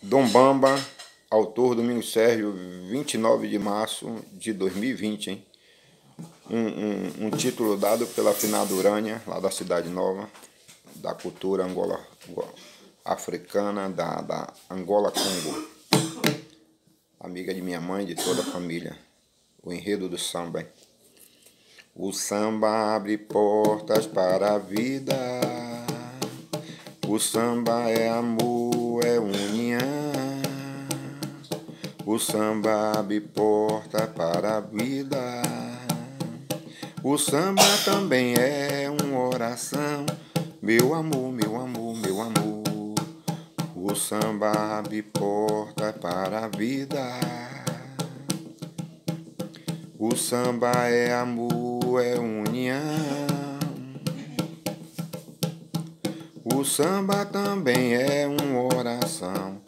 Dom Bamba, autor Domingos Sérgio, 29 de março de 2020, hein? Um título dado pela finada Urânia, lá da Cidade Nova, da cultura africana, da Angola Congo. Amiga de minha mãe, de toda a família. O enredo do samba, hein? O samba abre portas para a vida. O samba é amor, é união. O samba abre porta para a vida. O samba também é uma oração. Meu amor, meu amor, meu amor. O samba abre porta para a vida. O samba é amor, é união. O samba também é uma oração.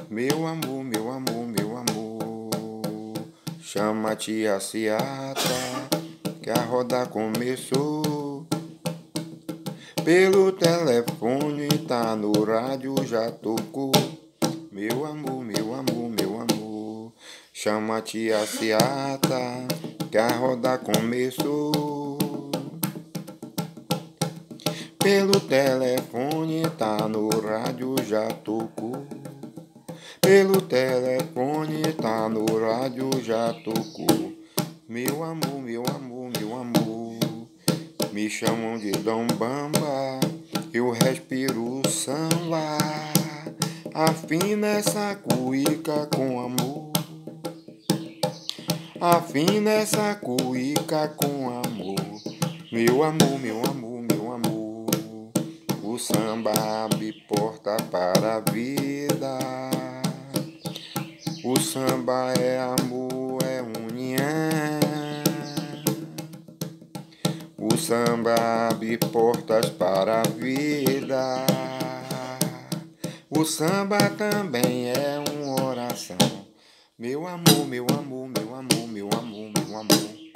Meu amor, meu amor, meu amor. Chama-te a seata, que a roda começou. Pelo telefone, tá no rádio, já tocou. Meu amor, meu amor, meu amor. Chama-te a seata, que a roda começou. Pelo telefone, tá no rádio, já tocou. Pelo telefone, tá no rádio, já tocou. Meu amor, meu amor, meu amor. Me chamam de Dom Bamba, eu respiro samba. Afina essa cuíca com amor. Afina essa cuíca com amor. Meu amor, meu amor, meu amor. O samba abre porta para a vida. O samba é amor, é união. O samba abre portas para a vida. O samba também é uma oração. Meu amor, meu amor, meu amor, meu amor, meu amor.